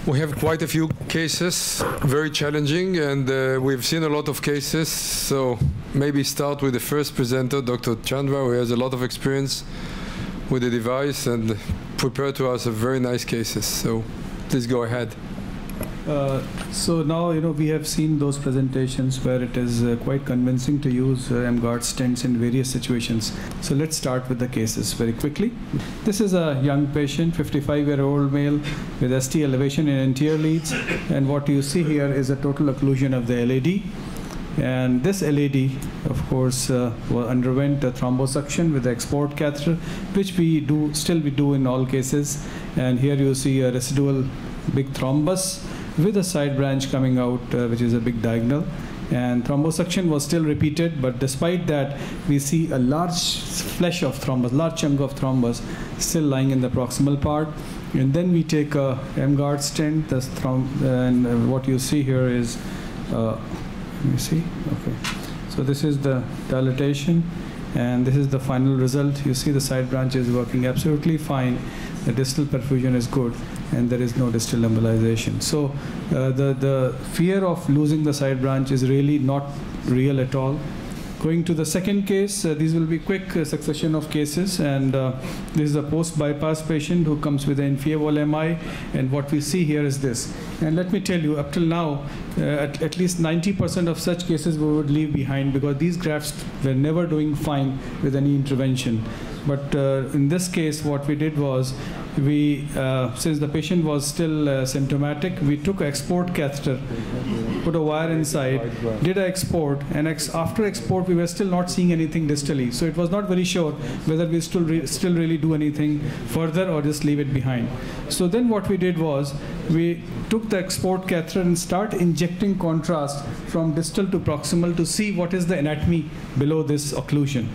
We have quite a few cases, very challenging, and we've seen a lot of cases. So maybe start with the first presenter, Dr. Chandra, who has a lot of experience with the device and prepared to us a very nice cases. So please go ahead. So now, we have seen those presentations where it is quite convincing to use M-Guard stents in various situations. So let's start with the cases very quickly. This is a young patient, 55-year-old male with ST elevation in anterior leads. And what you see here is a total occlusion of the LAD. And this LAD, of course, underwent a thrombosuction with the export catheter, which we still do in all cases. And here you see a residual big thrombus with a side branch coming out, which is a big diagonal. And thrombosuction was still repeated, but despite that, we see a large flesh of thrombus, large chunk of thrombus still lying in the proximal part. And then we take a M-Guard stent, and what you see here is, let me see, okay. So this is the dilatation, and this is the final result. You see the side branch is working absolutely fine. The distal perfusion is good, and there is no distal embolization. So the fear of losing the side branch is really not real at all. Going to the second case, these will be quick succession of cases, and this is a post-bypass patient who comes with an inferior wall MI, and what we see here is this. And let me tell you, up till now, at least 90% of such cases we would leave behind because these grafts were never doing fine with any intervention. But in this case, what we did was, since the patient was still symptomatic, we took an export catheter, put a wire inside, did an export, and after export, we were still not seeing anything distally. So it was not very sure whether we still really do anything further or just leave it behind. So then what we did was, we took the export catheter and start injecting contrast from distal to proximal to see what is the anatomy below this occlusion.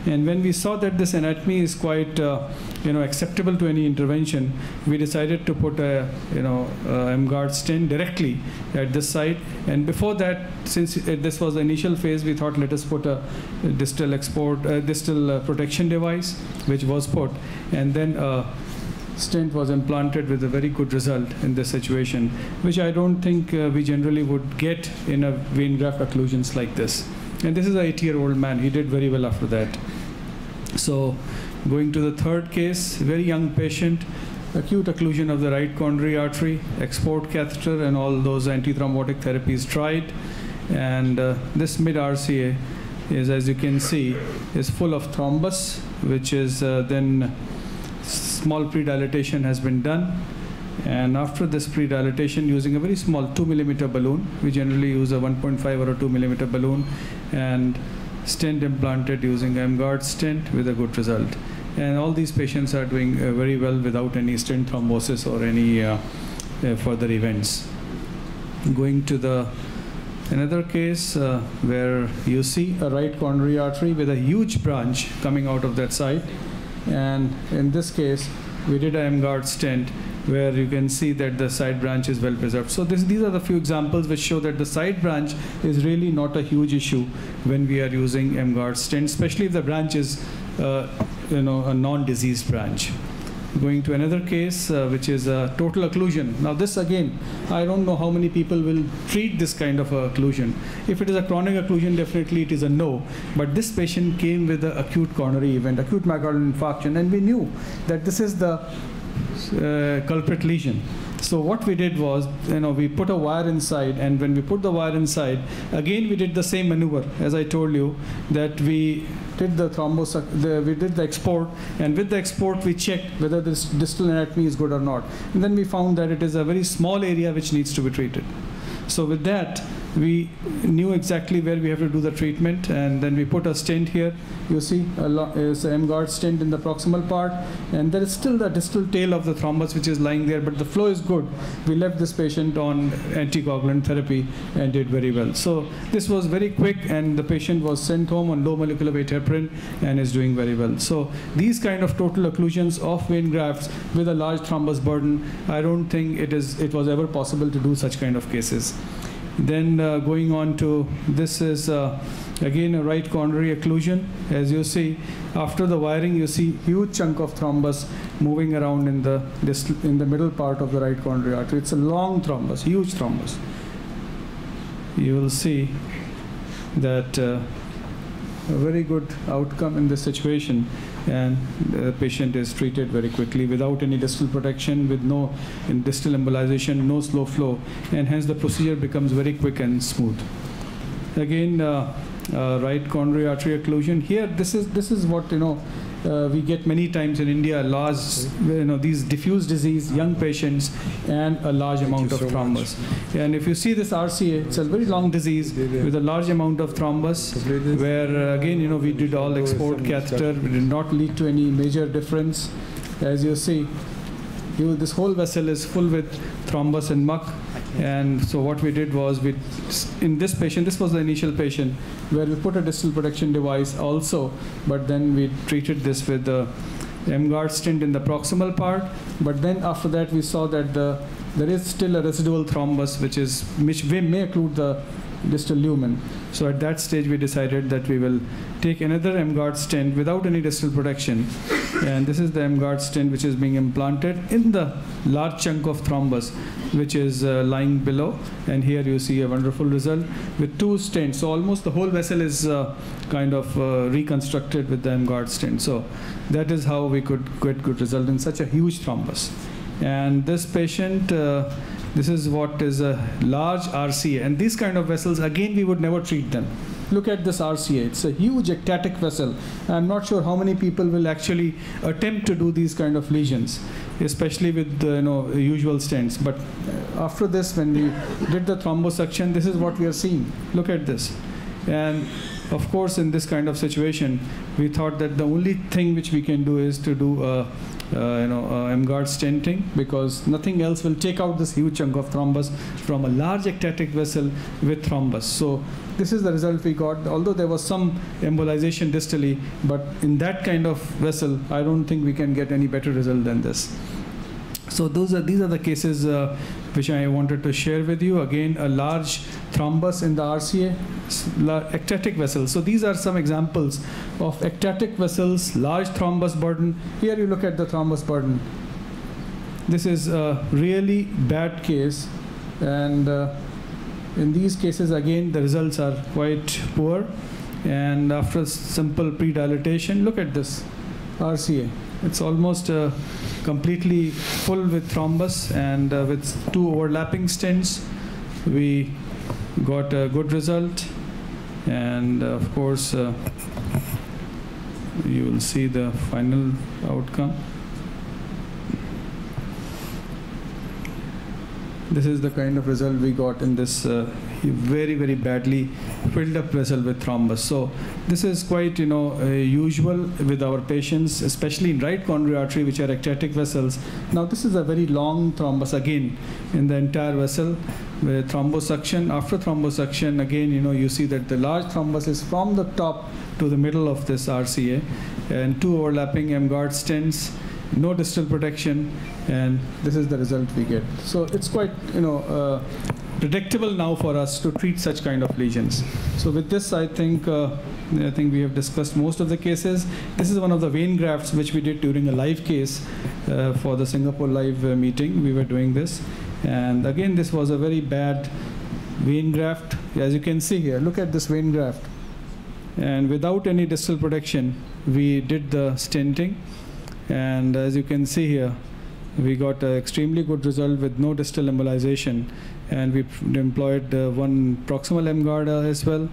And when we saw that this anatomy is quite, acceptable to any intervention, we decided to put a, M-Guard stent directly at this site. And before that, since this was the initial phase, we thought let us put a distal protection device, which was put, and then a stent was implanted with a very good result in this situation, which I don't think we generally would get in a vein graft occlusions like this. And this is an 80-year-old man. He did very well after that. So going to the third case, very young patient, acute occlusion of the right coronary artery, export catheter, and all those antithrombotic therapies tried. And this mid-RCA is, as you can see, is full of thrombus, which is then small pre-dilatation has been done. And after this pre-dilatation, using a very small 2mm balloon, we generally use a 1.5 or a 2mm balloon, and stent implanted using M-Guard stent with a good result. And all these patients are doing very well without any stent thrombosis or any further events. Going to another case where you see a right coronary artery with a huge branch coming out of that side. And in this case, we did an M-Guard stent where you can see that the side branch is well preserved. So these are the few examples which show that the side branch is really not a huge issue when we are using M-Guard stent, especially if the branch is a non-diseased branch. Going to another case, which is a total occlusion. Now this again, I don't know how many people will treat this kind of occlusion. If it is a chronic occlusion, definitely it is a no. But this patient came with an acute coronary event, acute myocardial infarction, and we knew that this is the culprit lesion. So what we did was, we put a wire inside, and when we put the wire inside, again we did the same maneuver as I told you, that we did we did the export, and with the export we checked whether this distal anatomy is good or not. And then we found that it is a very small area which needs to be treated. So with that, we knew exactly where we have to do the treatment, and then we put a stent here. You see is an M-Guard stent in the proximal part, and there is still the distal tail of the thrombus which is lying there, but the flow is good. We left this patient on anticoagulant therapy and did very well. So this was very quick, and the patient was sent home on low molecular weight heparin and is doing very well. So these kind of total occlusions of vein grafts with a large thrombus burden, I don't think it was ever possible to do such kind of cases. Then going on to, this is Again, a right coronary occlusion. As you see, after the wiring, you see huge chunk of thrombus moving around in the middle part of the right coronary artery. It's a long thrombus, huge thrombus. You will see that a very good outcome in this situation, and the patient is treated very quickly without any distal protection, with no distal embolization, no slow flow, and hence the procedure becomes very quick and smooth. Again, right coronary artery occlusion. Here, this is what we get many times in India: large, these diffuse disease, young patients, and a large amount of thrombus. And if you see this RCA, it's a very long disease with a large amount of thrombus, where again, we did all export catheter. We did not lead to any major difference. As you see, this whole vessel is full with thrombus and muck. And so what we did was, in this patient, this was the initial patient, where we put a distal protection device also, but then we treated this with the M-Guard stent in the proximal part. But then after that, we saw that there is still a residual thrombus, which may occlude the distal lumen. So at that stage, we decided that we will take another M-Guard stent without any distal protection. And this is the M-Guard stent which is being implanted in the large chunk of thrombus which is lying below. And here you see a wonderful result with 2 stents. So almost the whole vessel is kind of reconstructed with the M-Guard stent. So that is how we could get good result in such a huge thrombus. And this patient, this is what is a large RCA. And these kind of vessels, again, we would never treat them. Look at this RCA. It's a huge ectatic vessel. I'm not sure how many people will actually attempt to do these kind of lesions, especially with usual stents. But after this, when we did the thrombosuction, this is what we are seeing. Look at this. And of course, in this kind of situation, we thought that the only thing which we can do is to do M-Guard stenting, because nothing else will take out this huge chunk of thrombus from a large ectatic vessel with thrombus. So this is the result we got, although there was some embolization distally, but in that kind of vessel, I don't think we can get any better result than this. So these are the cases which I wanted to share with you. Again, a large thrombus in the RCA, ectatic vessels. So these are some examples of ectatic vessels, large thrombus burden. Here you look at the thrombus burden. This is a really bad case, and in these cases, again, the results are quite poor. And after simple pre-dilatation, look at this RCA. It's almost completely full with thrombus, and with 2 overlapping stents, we got a good result. And of course, you will see the final outcome. This is the kind of result we got in this very, very badly filled up vessel with thrombus. So this is quite, usual with our patients, especially in right coronary artery, which are ectatic vessels. Now this is a very long thrombus again in the entire vessel with thrombosuction. After thrombosuction, again, you see that the large thrombus is from the top to the middle of this RCA, and 2 overlapping M-Guard stents, no distal protection, and this is the result we get. So it's quite, predictable now for us to treat such kind of lesions. So with this, I think we have discussed most of the cases. This is one of the vein grafts which we did during a live case for the Singapore Live meeting. We were doing this, and again, this was a very bad vein graft. As you can see here, look at this vein graft, and without any distal protection, we did the stenting. And as you can see here, we got an extremely good result with no distal embolization, and we employed 1 proximal M-Guard as well.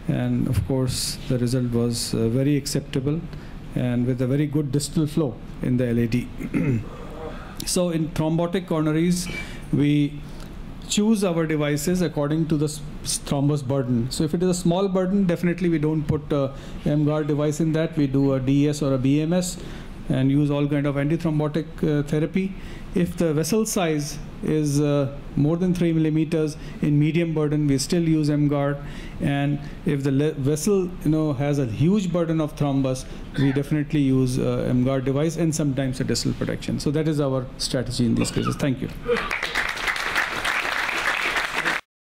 And of course, the result was very acceptable, and with a very good distal flow in the LAD. So in thrombotic coronaries, we choose our devices according to the thrombus burden. So if it is a small burden, definitely we don't put a M-Guard device in that. We do a DES or a BMS and use all kind of antithrombotic therapy. If the vessel size is more than 3 millimeters in medium burden, we still use M-Guard. And if the vessel has a huge burden of thrombus, we definitely use M-Guard device and sometimes a distal protection. So that is our strategy in these cases. Thank you.